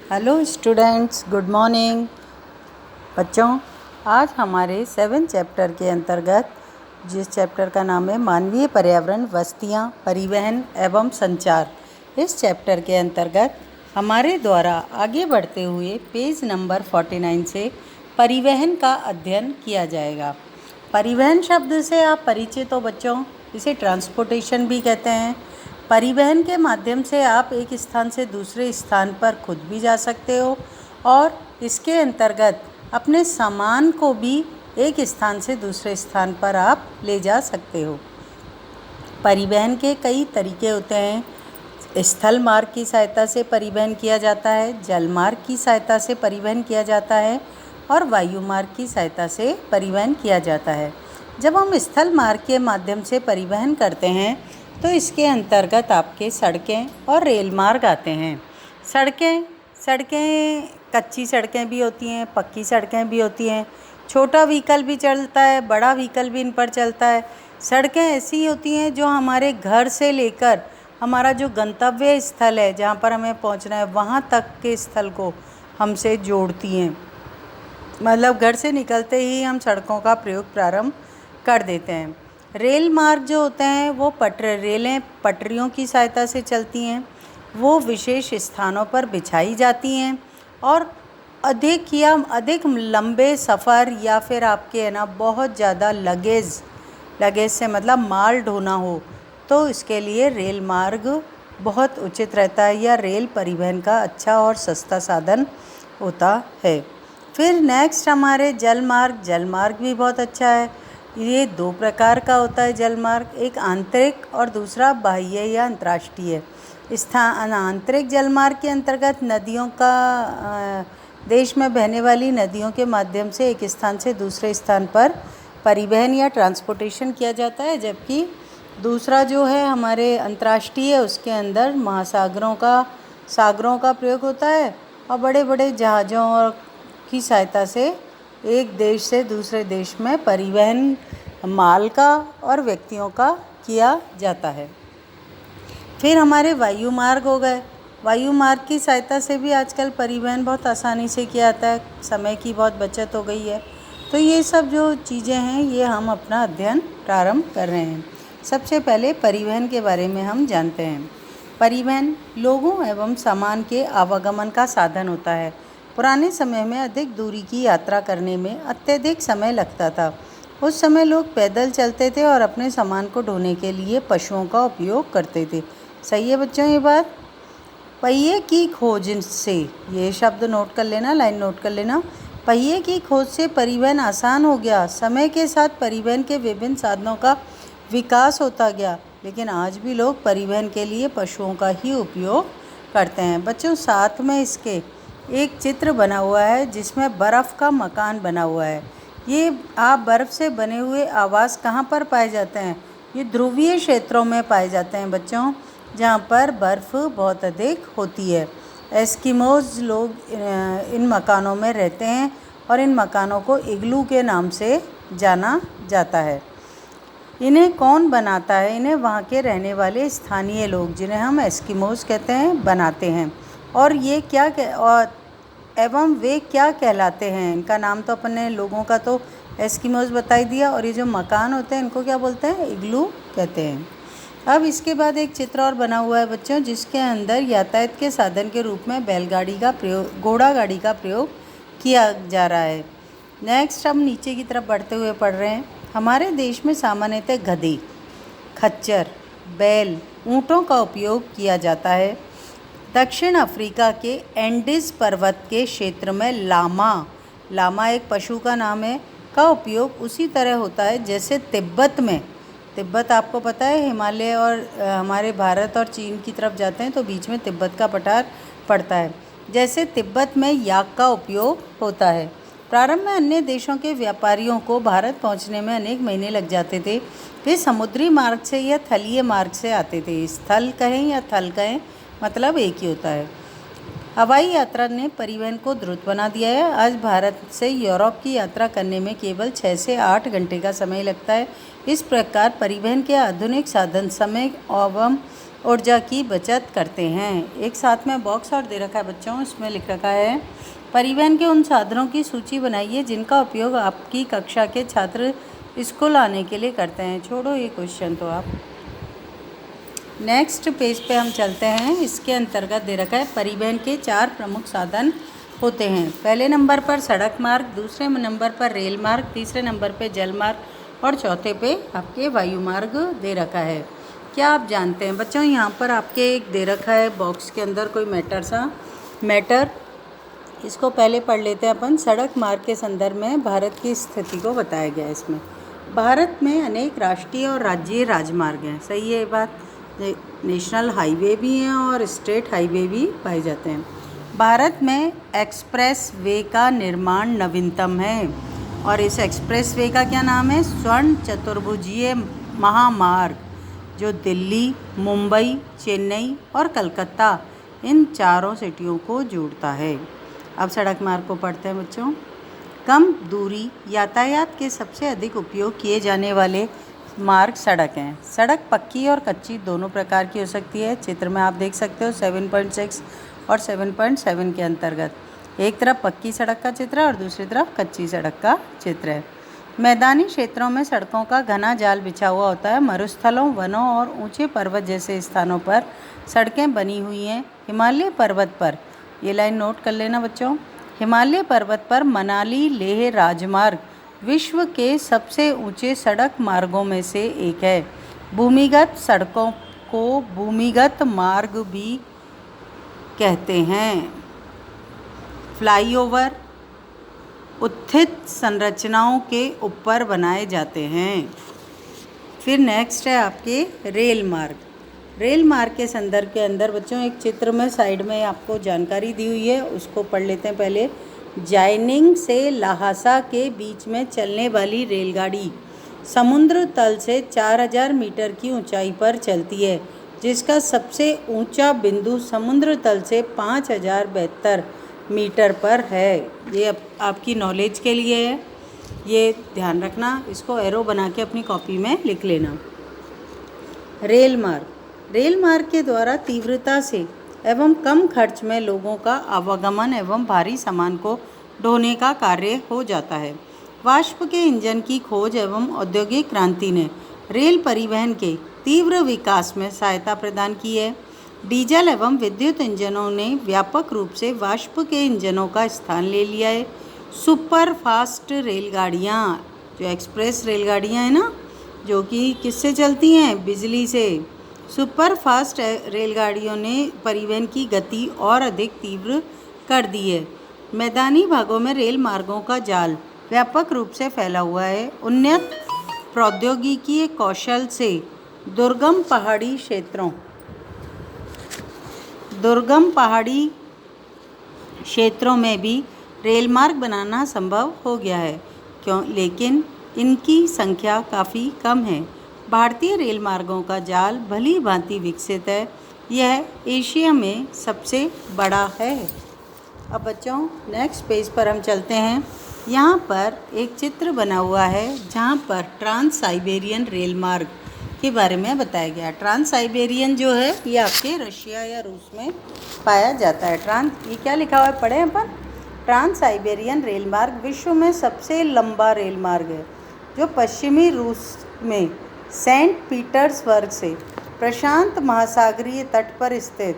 Hello students, good morning. बच्चों, आज हमारे 7 चैप्टर के अंतर्गत जिस चैप्टर का नाम है मानवीय पर्यावरण, बस्तियाँ, परिवहन एवं संचार, इस चैप्टर के अंतर्गत हमारे द्वारा आगे बढ़ते हुए पेज नंबर 49 से परिवहन का अध्ययन किया जाएगा। परिवहन शब्द से आप परिचित हो बच्चों, इसे ट्रांसपोर्टेशन भी कहते हैं। परिवहन के माध्यम से आप एक स्थान से दूसरे स्थान पर खुद भी जा सकते हो और इसके अंतर्गत अपने सामान को भी एक स्थान से दूसरे स्थान पर आप ले जा सकते हो। परिवहन के कई तरीके होते हैं। स्थल मार्ग की सहायता से परिवहन किया जाता है, जल मार्ग की सहायता से परिवहन किया जाता है और वायु मार्ग की सहायता से परिवहन किया जाता है। जब हम स्थल मार्ग के माध्यम से परिवहन करते हैं तो इसके अंतर्गत आपके सड़कें और रेल मार्ग आते हैं। सड़कें कच्ची सड़कें भी होती हैं, पक्की सड़कें भी होती हैं। छोटा व्हीकल भी चलता है, बड़ा व्हीकल भी इन पर चलता है। सड़कें ऐसी होती हैं जो हमारे घर से लेकर हमारा जो गंतव्य स्थल है, जहाँ पर हमें पहुँचना है, वहाँ तक के स्थल को हमसे जोड़ती हैं। मतलब घर से निकलते ही हम सड़कों का प्रयोग प्रारंभ कर देते हैं। रेल मार्ग जो होते हैं वो रेलें पटरियों की सहायता से चलती हैं। वो विशेष स्थानों पर बिछाई जाती हैं और अधिक लंबे सफ़र या फिर आपके है ना बहुत ज़्यादा लगेज से मतलब माल ढोना हो तो इसके लिए रेल मार्ग बहुत उचित रहता है या रेल परिवहन का अच्छा और सस्ता साधन होता है। फिर नेक्स्ट हमारे जल मार्ग भी बहुत अच्छा है। ये 2 प्रकार का होता है जल मार्ग, एक आंतरिक और दूसरा बाह्य या अंतर्राष्ट्रीय। आंतरिक जल मार्ग के अंतर्गत नदियों का देश में बहने वाली नदियों के माध्यम से एक स्थान से दूसरे स्थान पर परिवहन या ट्रांसपोर्टेशन किया जाता है, जबकि दूसरा जो है हमारे अंतर्राष्ट्रीय, उसके अंदर सागरों का प्रयोग होता है और बड़े बड़े जहाज़ों की सहायता से एक देश से दूसरे देश में परिवहन माल का और व्यक्तियों का किया जाता है। फिर हमारे वायु मार्ग हो गए। वायु मार्ग की सहायता से भी आजकल परिवहन बहुत आसानी से किया जाता है, समय की बहुत बचत हो गई है। तो ये सब जो चीज़ें हैं ये हम अपना अध्ययन प्रारंभ कर रहे हैं। सबसे पहले परिवहन के बारे में हम जानते हैं। परिवहन लोगों एवं सामान के आवागमन का साधन होता है। पुराने समय में अधिक दूरी की यात्रा करने में अत्यधिक समय लगता था। उस समय लोग पैदल चलते थे और अपने सामान को ढोने के लिए पशुओं का उपयोग करते थे। सही है बच्चों ये बात? पहिए की खोज से, ये शब्द नोट कर लेना, लाइन नोट कर लेना। पहिए की खोज से परिवहन आसान हो गया। समय के साथ परिवहन के विभिन्न साधनों का विकास होता गया, लेकिन आज भी लोग परिवहन के लिए पशुओं का ही उपयोग करते हैं। बच्चों, साथ में इसके एक चित्र बना हुआ है जिसमें बर्फ़ का मकान बना हुआ है। ये बर्फ़ से बने हुए आवास कहाँ पर पाए जाते हैं? ये ध्रुवीय क्षेत्रों में पाए जाते हैं बच्चों, जहाँ पर बर्फ़ बहुत अधिक होती है। एस्किमोज लोग इन मकानों में रहते हैं और इन मकानों को इग्लू के नाम से जाना जाता है। इन्हें कौन बनाता है? इन्हें वहाँ के रहने वाले स्थानीय लोग, जिन्हें हम एस्किमोज कहते हैं, बनाते हैं। और ये वे क्या कहलाते हैं? इनका नाम तो अपने लोगों का तो एस्किमोज बता ही दिया, और ये जो मकान होते हैं इनको क्या बोलते हैं? इग्लू कहते हैं। अब इसके बाद एक चित्र और बना हुआ है बच्चों, जिसके अंदर यातायात के साधन के रूप में घोड़ा गाड़ी का प्रयोग किया जा रहा है। नेक्स्ट हम नीचे की तरफ बढ़ते हुए पढ़ रहे हैं। हमारे देश में सामान्यतः गधे, खच्चर, बैल, ऊँटों का उपयोग किया जाता है। दक्षिण अफ्रीका के एंडीज़ पर्वत के क्षेत्र में लामा एक पशु का नाम है, का उपयोग उसी तरह होता है जैसे तिब्बत आपको पता है, हिमालय और हमारे भारत और चीन की तरफ जाते हैं तो बीच में तिब्बत का पठार पड़ता है। जैसे तिब्बत में याक का उपयोग होता है। प्रारंभ में अन्य देशों के व्यापारियों को भारत पहुंचने में अनेक महीने लग जाते थे। वे समुद्री मार्ग से या थलीय मार्ग से आते थे। स्थल कहें या थल कहें, मतलब एक ही होता है। हवाई यात्रा ने परिवहन को द्रुत बना दिया है। आज भारत से यूरोप की यात्रा करने में केवल 6 से 8 घंटे का समय लगता है। इस प्रकार परिवहन के आधुनिक साधन समय एवं ऊर्जा की बचत करते हैं। एक साथ में बॉक्स और दे रखा है बच्चों, इसमें लिख रखा है परिवहन के उन साधनों की सूची बनाइए जिनका उपयोग आपकी कक्षा के छात्र स्कूल आने के लिए करते हैं। छोड़ो ये क्वेश्चन तो आप नेक्स्ट पेज पे हम चलते हैं। इसके अंतर्गत दे रखा है परिवहन के 4 प्रमुख साधन होते हैं। पहले नंबर पर सड़क मार्ग, दूसरे नंबर पर रेल मार्ग, तीसरे नंबर पे जल मार्ग और चौथे पे आपके वायु मार्ग दे रखा है। क्या आप जानते हैं बच्चों, यहाँ पर आपके एक दे रखा है बॉक्स के अंदर कोई मैटर, इसको पहले पढ़ लेते हैं अपन। सड़क मार्ग के संदर्भ में भारत की स्थिति को बताया गया है। इसमें भारत में अनेक राष्ट्रीय और राज्यीय राजमार्ग हैं, सही है ये बात। नेशनल हाईवे भी हैं और स्टेट हाईवे भी पाए जाते हैं। भारत में एक्सप्रेस वे का निर्माण नवीनतम है और इस एक्सप्रेस वे का क्या नाम है? स्वर्ण चतुर्भुजीय महामार्ग, जो दिल्ली, मुंबई, चेन्नई और कलकत्ता इन चारों सिटियों को जोड़ता है। अब सड़क मार्ग को पढ़ते हैं बच्चों। कम दूरी यातायात के सबसे अधिक उपयोग किए जाने वाले मार्ग सड़क हैं। सड़क पक्की और कच्ची दोनों प्रकार की हो सकती है। चित्र में आप देख सकते हो 7.6 और 7.7 के अंतर्गत एक तरफ पक्की सड़क का चित्र है और दूसरी तरफ कच्ची सड़क का चित्र है। मैदानी क्षेत्रों में सड़कों का घना जाल बिछा हुआ होता है। मरुस्थलों, वनों और ऊंचे पर्वत जैसे स्थानों पर सड़कें बनी हुई हैं। हिमालय पर्वत पर, ये लाइन नोट कर लेना बच्चों, हिमालय पर्वत पर मनाली लेह राजमार्ग विश्व के सबसे ऊंचे सड़क मार्गों में से एक है। भूमिगत सड़कों को भूमिगत मार्ग भी कहते हैं। फ्लाईओवर उत्थित संरचनाओं के ऊपर बनाए जाते हैं। फिर नेक्स्ट है आपके रेल मार्ग। रेल मार्ग के संदर्भ के अंदर बच्चों एक चित्र में साइड में आपको जानकारी दी हुई है, उसको पढ़ लेते हैं पहले। जाइनिंग से ल्हासा के बीच में चलने वाली रेलगाड़ी समुद्र तल से 4000 मीटर की ऊंचाई पर चलती है, जिसका सबसे ऊंचा बिंदु समुद्र तल से 5072 मीटर पर है। ये आपकी नॉलेज के लिए है, ये ध्यान रखना, इसको एरो बना के अपनी कॉपी में लिख लेना। रेल मार्ग के द्वारा तीव्रता से एवं कम खर्च में लोगों का आवागमन एवं भारी सामान को ढोने का कार्य हो जाता है। वाष्प के इंजन की खोज एवं औद्योगिक क्रांति ने रेल परिवहन के तीव्र विकास में सहायता प्रदान की है। डीजल एवं विद्युत इंजनों ने व्यापक रूप से वाष्प के इंजनों का स्थान ले लिया है। सुपर फास्ट रेलगाड़ियाँ, जो एक्सप्रेस रेलगाड़ियाँ हैं ना, जो कि किससे चलती हैं? बिजली से। सुपर फास्ट रेलगाड़ियों ने परिवहन की गति और अधिक तीव्र कर दी है। मैदानी भागों में रेल मार्गों का जाल व्यापक रूप से फैला हुआ है। उन्नत प्रौद्योगिकी कौशल से दुर्गम पहाड़ी क्षेत्रों में भी रेल मार्ग बनाना संभव हो गया है, लेकिन इनकी संख्या काफ़ी कम है। भारतीय रेल मार्गों का जाल भली भांति विकसित है। यह एशिया में सबसे बड़ा है। अब बच्चों नेक्स्ट पेज पर हम चलते हैं। यहाँ पर एक चित्र बना हुआ है जहाँ पर ट्रांस साइबेरियन रेल मार्ग के बारे में बताया गया। ट्रांस साइबेरियन जो है ये आपके रशिया या रूस में पाया जाता है। ये क्या लिखा हुआ है, पढ़े अपन। ट्रांस साइबेरियन रेल मार्ग विश्व में सबसे लंबा रेल मार्ग है, जो पश्चिमी रूस में सेंट पीटर्सबर्ग से प्रशांत महासागरीय तट पर स्थित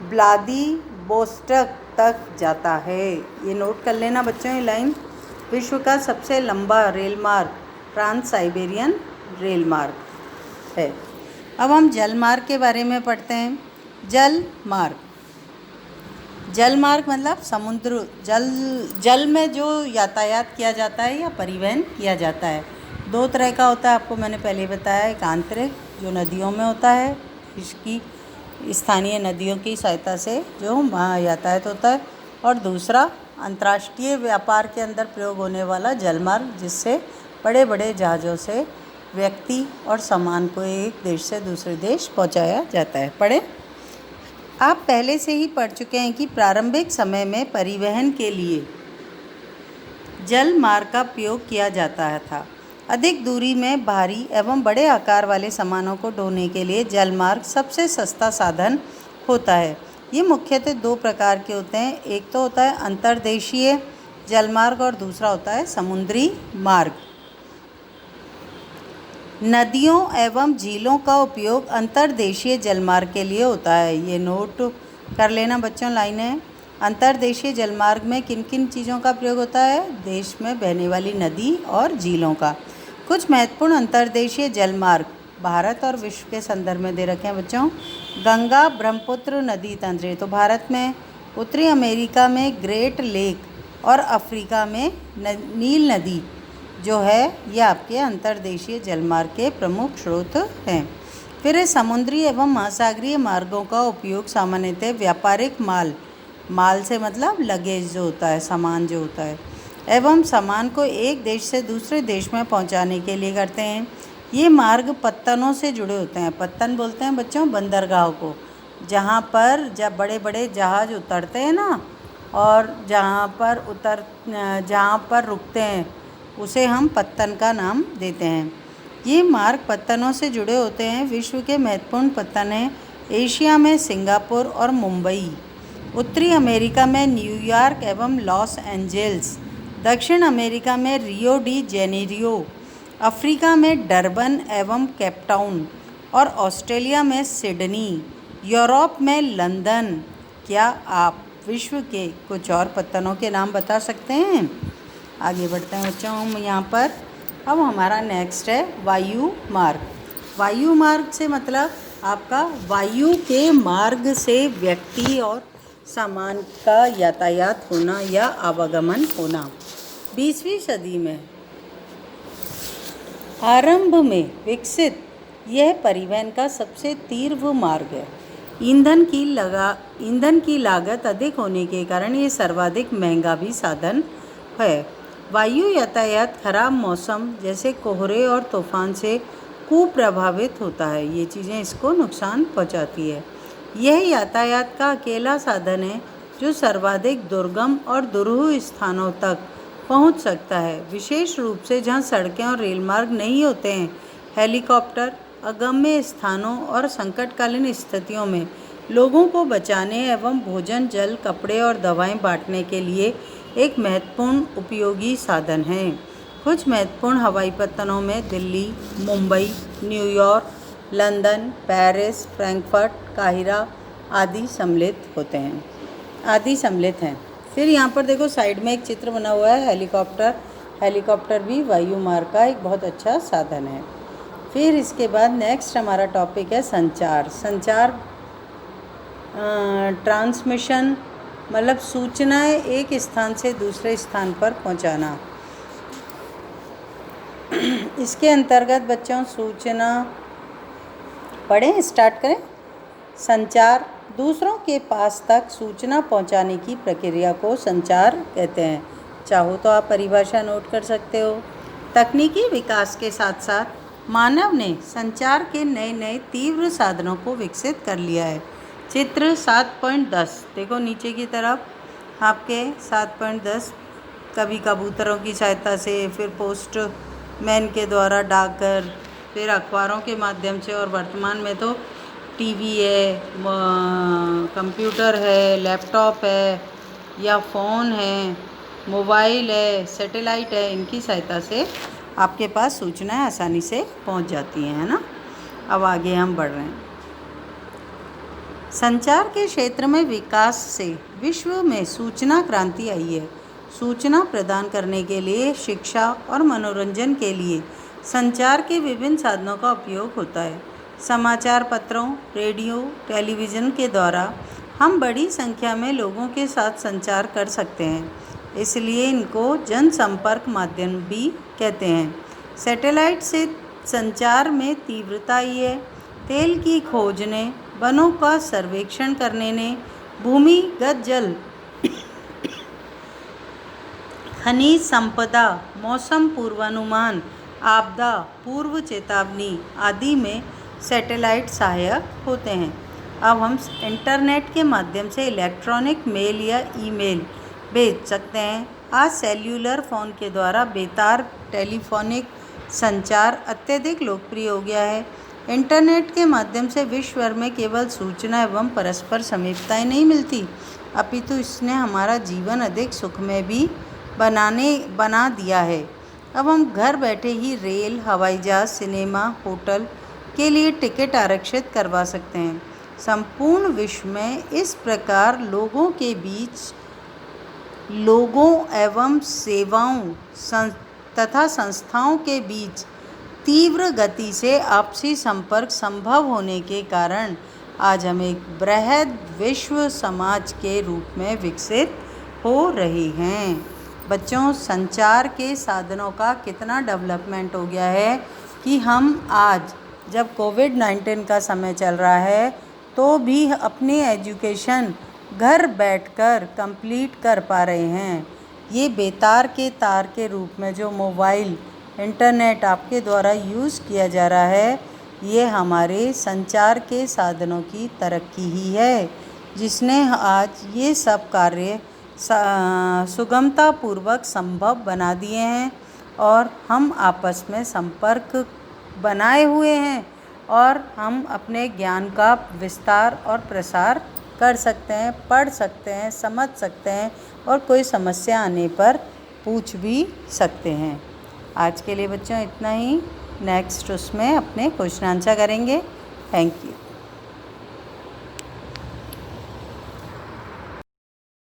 व्लादिवोस्टोक तक जाता है। ये नोट कर लेना बच्चों, ये लाइन। विश्व का सबसे लंबा रेल मार्ग ट्रांस साइबेरियन रेल मार्ग है। अब हम जल मार्ग के बारे में पढ़ते हैं। जल मार्ग मतलब समुद्र जल में जो यातायात किया जाता है या परिवहन किया जाता है, 2 तरह का होता है। आपको मैंने पहले बताया, एक आंतरिक जो नदियों में होता है, इसकी स्थानीय नदियों की सहायता से जो वहाँ यातायात होता है, और दूसरा अंतर्राष्ट्रीय व्यापार के अंदर प्रयोग होने वाला जल मार्ग, जिससे बड़े बड़े जहाज़ों से व्यक्ति और सामान को एक देश से दूसरे देश पहुँचाया जाता है। पढ़े। आप पहले से ही पढ़ चुके हैं कि प्रारंभिक समय में परिवहन के लिए जल मार्ग का प्रयोग किया जाता था। अधिक दूरी में भारी एवं बड़े आकार वाले सामानों को ढोने के लिए जलमार्ग सबसे सस्ता साधन होता है। ये मुख्यतः दो प्रकार के होते हैं, एक तो होता है अंतर्देशीय जलमार्ग और दूसरा होता है समुद्री मार्ग। नदियों एवं झीलों का उपयोग अंतर्देशीय जलमार्ग के लिए होता है। ये नोट कर लेना बच्चों लाइनें। अंतर्देशीय जलमार्ग में किन किन चीज़ों का प्रयोग होता है? देश में बहने वाली नदी और झीलों का। कुछ महत्वपूर्ण अंतर्देशीय जलमार्ग भारत और विश्व के संदर्भ में दे रखे हैं बच्चों। गंगा ब्रह्मपुत्र नदी तंत्र तो भारत में, उत्तरी अमेरिका में ग्रेट लेक और अफ्रीका में नील नदी जो है ये आपके अंतर्देशीय जलमार्ग के प्रमुख स्रोत हैं। फिर समुद्री एवं महासागरीय मार्गों का उपयोग सामान्यतः व्यापारिक माल से मतलब लगेज जो होता है, सामान जो होता है, एवं सामान को एक देश से दूसरे देश में पहुंचाने के लिए करते हैं। ये मार्ग पत्तनों से जुड़े होते हैं। पत्तन बोलते हैं बच्चों बंदरगाह को, जहाँ पर जब बड़े बड़े जहाज़ उतरते हैं ना, और जहाँ पर रुकते हैं उसे हम पत्तन का नाम देते हैं। ये मार्ग पत्तनों से जुड़े होते हैं। विश्व के महत्वपूर्ण पत्तन हैं एशिया में सिंगापुर और मुंबई, उत्तरी अमेरिका में न्यूयॉर्क एवं लॉस एंजल्स, दक्षिण अमेरिका में रियो डी जेनेरियो, अफ्रीका में डरबन एवं केपटाउन और ऑस्ट्रेलिया में सिडनी, यूरोप में लंदन। क्या आप विश्व के कुछ और पत्तनों के नाम बता सकते हैं? आगे बढ़ते हैं बच्चों हम यहाँ पर। अब हमारा नेक्स्ट है वायु मार्ग। वायु मार्ग से मतलब आपका वायु के मार्ग से व्यक्ति और सामान का यातायात होना या आवागमन होना। 20वीं सदी में आरंभ में विकसित यह परिवहन का सबसे तीव्र मार्ग है। ईंधन की लागत अधिक होने के कारण ये सर्वाधिक महंगा भी साधन है। वायु यातायात खराब मौसम जैसे कोहरे और तूफान से कुप्रभावित होता है। ये चीज़ें इसको नुकसान पहुंचाती है। यह यातायात का अकेला साधन है जो सर्वाधिक दुर्गम और दुरूह स्थानों तक पहुंच सकता है, विशेष रूप से जहां सड़कें और रेल मार्ग नहीं होते हैं। हेलीकॉप्टर अगम्य स्थानों और संकटकालीन स्थितियों में लोगों को बचाने एवं भोजन, जल, कपड़े और दवाएं बांटने के लिए एक महत्वपूर्ण उपयोगी साधन है। कुछ महत्वपूर्ण हवाई पत्तनों में Delhi, Mumbai, New York, London, Paris, Frankfurt, Cairo आदि सम्मिलित हैं। फिर यहाँ पर देखो साइड में एक चित्र बना हुआ है हेलीकॉप्टर भी वायु मार्ग का एक बहुत अच्छा साधन है। फिर इसके बाद नेक्स्ट हमारा टॉपिक है संचार ट्रांसमिशन मतलब सूचनाएं एक स्थान से दूसरे स्थान पर पहुंचाना। इसके अंतर्गत बच्चों सूचना पढ़ें, स्टार्ट करें। संचार दूसरों के पास तक सूचना पहुंचाने की प्रक्रिया को संचार कहते हैं। चाहो तो आप परिभाषा नोट कर सकते हो। तकनीकी विकास के साथ साथ मानव ने संचार के नए नए तीव्र साधनों को विकसित कर लिया है। चित्र 7.10 देखो नीचे की तरफ आपके 7.10 कभी कबूतरों की सहायता से, फिर पोस्टमैन के द्वारा डाकघर, फिर अखबारों के माध्यम से, और वर्तमान में तो टीवी है, कंप्यूटर है, लैपटॉप है या फ़ोन है, मोबाइल है, सैटेलाइट है, इनकी सहायता से आपके पास सूचनाएं आसानी से पहुंच जाती हैं, है ना। अब आगे हम बढ़ रहे हैं। संचार के क्षेत्र में विकास से विश्व में सूचना क्रांति आई है। सूचना प्रदान करने के लिए, शिक्षा और मनोरंजन के लिए संचार के विभिन्न साधनों का उपयोग होता है। समाचार पत्रों, रेडियो, टेलीविज़न के द्वारा हम बड़ी संख्या में लोगों के साथ संचार कर सकते हैं, इसलिए इनको जनसंपर्क माध्यम भी कहते हैं। सैटेलाइट से संचार में तीव्रता आई है। तेल की खोज ने, वनों का सर्वेक्षण करने ने, भूमिगत जल, खनिज संपदा, मौसम पूर्वानुमान, आपदा पूर्व चेतावनी आदि में सैटेलाइट सहायक होते हैं। अब हम इंटरनेट के माध्यम से इलेक्ट्रॉनिक मेल या ईमेल भेज सकते हैं। आज सेल्यूलर फ़ोन के द्वारा बेतार टेलीफोनिक संचार अत्यधिक लोकप्रिय हो गया है। इंटरनेट के माध्यम से विश्व भर में केवल सूचना एवं परस्पर समीपताएं नहीं मिलती, अपितु इसने हमारा जीवन अधिक सुखमय भी बना दिया है। अब हम घर बैठे ही रेल, हवाई जहाज, सिनेमा, होटल के लिए टिकट आरक्षित करवा सकते हैं। संपूर्ण विश्व में इस प्रकार लोगों एवं सेवाओं तथा संस्थाओं के बीच तीव्र गति से आपसी संपर्क संभव होने के कारण आज हम एक बृहद विश्व समाज के रूप में विकसित हो रहे हैं। बच्चों, संचार के साधनों का कितना डेवलपमेंट हो गया है कि हम आज जब कोविड-19 का समय चल रहा है तो भी अपनी एजुकेशन घर बैठकर कंप्लीट कर पा रहे हैं। ये बेतार के तार के रूप में जो मोबाइल, इंटरनेट आपके द्वारा यूज़ किया जा रहा है, ये हमारे संचार के साधनों की तरक्की ही है, जिसने आज ये सब कार्य सुगमतापूर्वक संभव बना दिए हैं और हम आपस में संपर्क बनाए हुए हैं और हम अपने ज्ञान का विस्तार और प्रसार कर सकते हैं, पढ़ सकते हैं, समझ सकते हैं और कोई समस्या आने पर पूछ भी सकते हैं। आज के लिए बच्चों इतना ही। नेक्स्ट उसमें अपने क्वेश्चन आंसर करेंगे। Thank you.